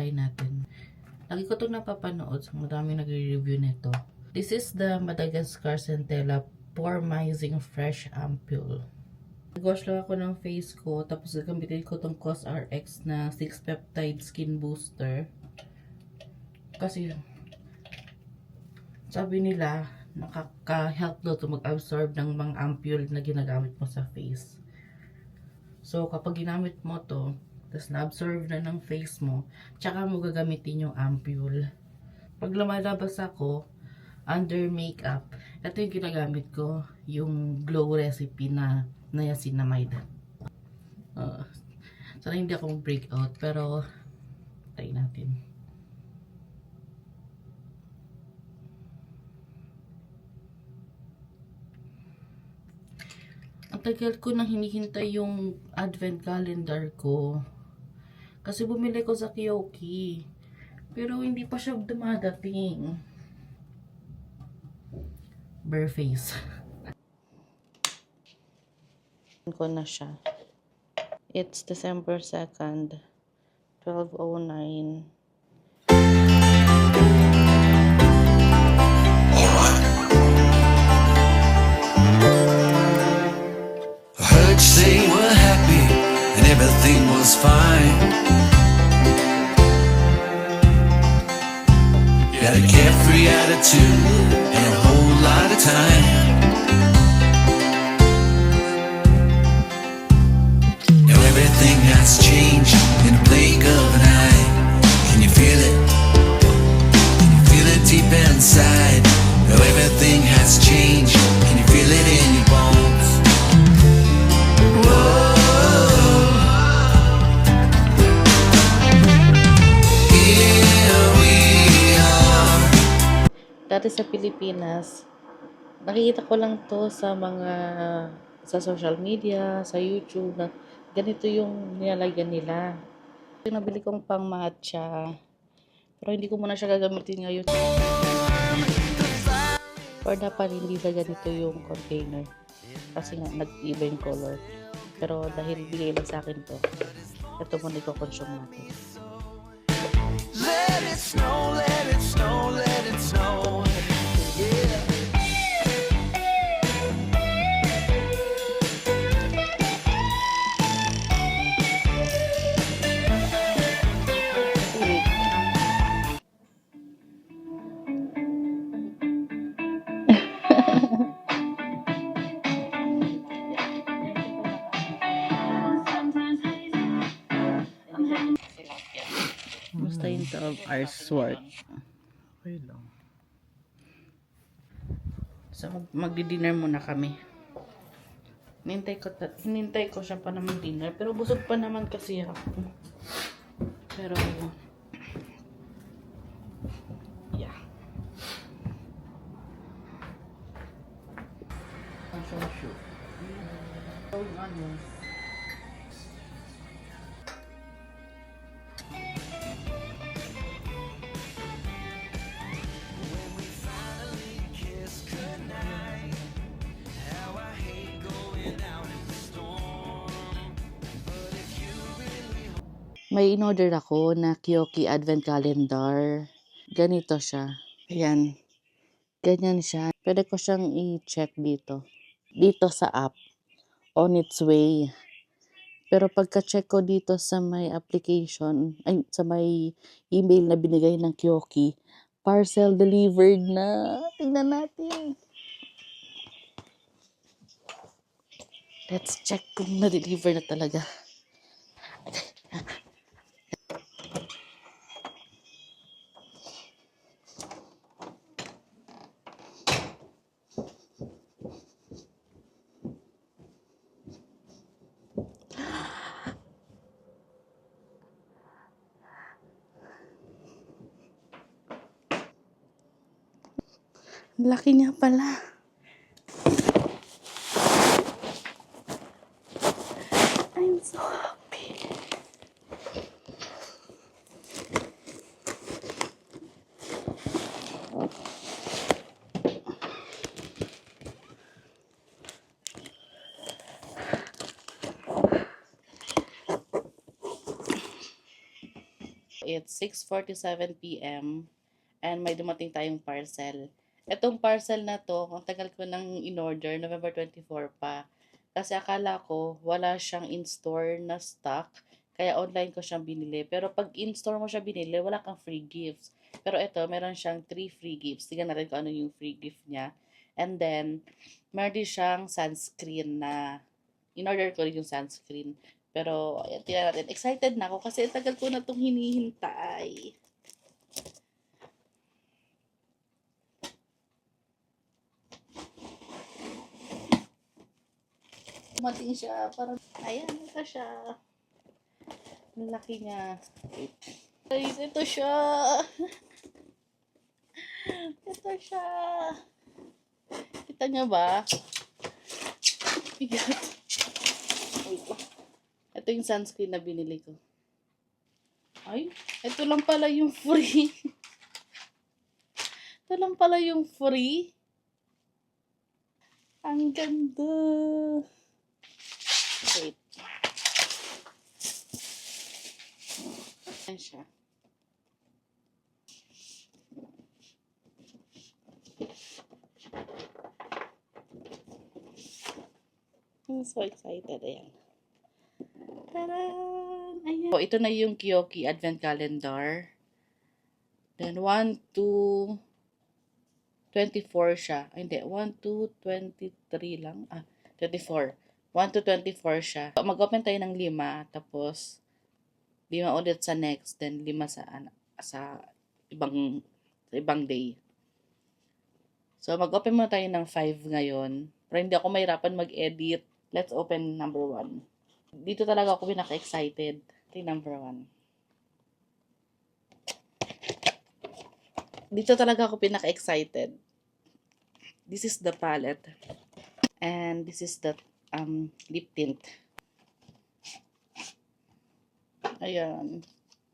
try natin. Lagi ko itong napapanood. So, maraming nagre-review nito. This is the Madagascar Centella Pormizing Fresh Ampule. Nag-wash lang ako ng face ko. Tapos gagamitin ko itong COSRX na 6-peptide skin booster. Kasi sabi nila, nakaka-help daw to mag-absorb ng mga ampule na ginagamit mo sa face. So, kapag ginamit mo to, tapos na-absorb na ng face mo, tsaka mo gagamitin yung ampule. Pag lumalabas ako, under makeup, ito yung ginagamit ko, yung glow recipe na niacinamide. Sana hindi ako mag-breakout, pero try natin. Ang tagal ko nang hinihintay yung advent calendar ko. Kasi bumili ko sa Kiyoki. Pero hindi pa siya dumadating. Bare face. ko na siya. It's December 2nd, 12:09. I heard you say you were happy and everything was fine. You had a carefree attitude and a whole lot of time. Now everything has changed in the blink of an eye. Can you feel it? Can you feel it deep inside? Now everything has changed. Can you feel it in your bones? Dati sa Pilipinas, nakikita ko lang to sa social media, sa YouTube, na ganito yung nilalagyan nila. Yung nabili kong pang matcha, pero hindi ko muna siya gagamitin ngayon. Or dapat hindi sa ganito yung container, kasi nga nag-iba yung color. Pero dahil bigay lang sa akin to, ito muna i-consume natin. Let it snow, let it snow, let it snow. Yeah. Basta yung 12 hours work. Okay lang. So, magdi-dinner muna kami. Hinintay ko siya pa na mag-dinner. Pero busog pa naman kasi ako. Pero, yeah. Ang shoot. May in-order ako na Kiyoki Advent Calendar. Ganito siya. Ayan. Ganyan siya. Pwede ko siyang i-check dito. Dito sa app. On its way. Pero pagka-check ko dito sa may application, ay sa may email na binigay ng Kiyoki, parcel delivered na. Tingnan natin. Let's check kung na-deliver na talaga. Laki niya pala. I'm so happy. it's 6:47 p.m. and may dumating tayong parcel. Itong parcel na to, ang tagal ko nang in-order, November 24 pa. Kasi akala ko wala siyang in-store na stock, kaya online ko siyang binili. Pero pag in-store mo siya binili, wala kang free gifts. Pero ito, meron siyang 3 free gifts. Tingnan natin kung ano yung free gift niya. And then, meron din siyang sunscreen na in-order ko rin yung sunscreen. Pero, ayan, tingnan natin. Excited na ako kasi tagal ko na itong hinihintay. Dumating siya. Parang, ayan, ito siya. Ang laki niya. Wait. Guys, ito siya. Ito siya. Kita niya ba? Bigat. Wait. Ito yung sunscreen na binili ko. Ay, ito lang pala yung free. Ito lang pala yung free. Ang ganda. Wait. Ayan siya. I'm so excited. Ayan. Taran! Ayan. So, ito na yung Kyoki Advent Calendar. Then, 1, 2, 24 siya. Ay, hindi. 1, 2, 23 lang. 24. 1 to 24 siya. Mag-open tayo ng 5. Tapos, 5 ulit sa next. Then, 5 sa ibang day. So, mag-open muna tayo ng 5 ngayon. Pero hindi ako mahirapan mag-edit. Let's open number 1. Dito talaga ako pinaka-excited. Ito yung number 1. Dito talaga ako pinaka-excited. This is the palette. And this is the lip tint. Ayan.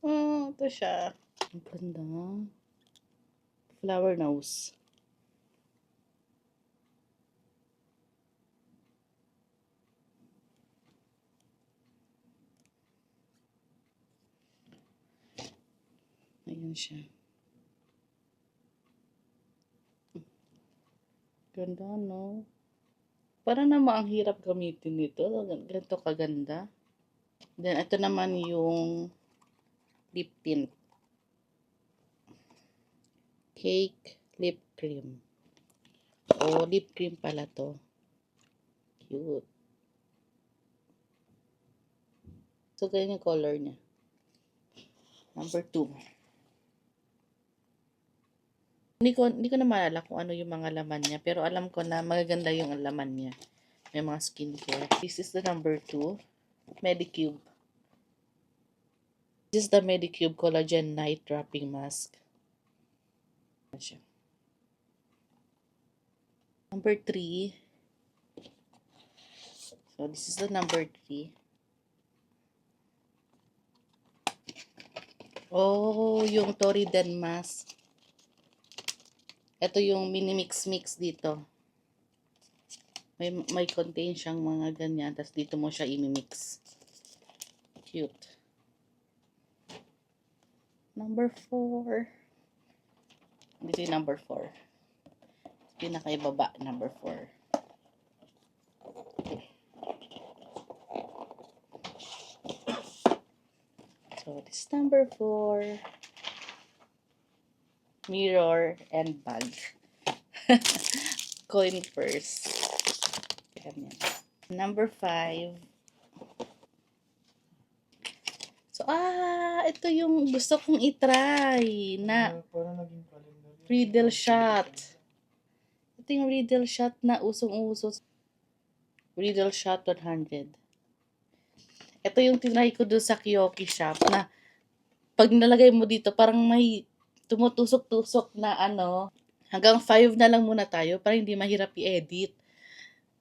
Ito siya. Ang ganda. Flower nose. Ayan siya. Ganda, no? Para naman ang hirap gamitin nito. Ganito kaganda. Then, ito naman yung lip tint. Cake lip cream. Lip cream pala to. Cute. So, ganyan yung color niya. Number 2. Hindi ko na maalala kung ano yung mga laman niya. Pero alam ko na magaganda yung laman niya. May mga skincare. This is the number 2. Medicube. This is the Medicube Collagen Night Wrapping Mask. Number 3. So, this is the number 3. Yung Toriden mask. Ito yung mini mix dito. May contain siyang mga ganyan. Tapos dito mo siya i-mix. Cute. Number 4. Dito yung number 4. Pinakaibaba, number 4. So, this is number 4. Mirror and bag. Coin purse. Ganyan. Number 5. So, ito yung gusto kong itry na Riddle shot. Ito yung Riddle shot na usong-uso. Riddle shot 100. Ito yung tinry ko doon sa Kyoki shop na pag nalagay mo dito, parang may tumutusok-tusok na hanggang 5 na lang muna tayo para hindi mahirap i-edit.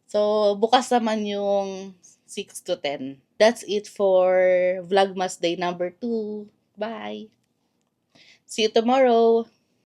So, bukas naman yung 6 to 10. That's it for Vlogmas Day number 2. Bye! See you tomorrow!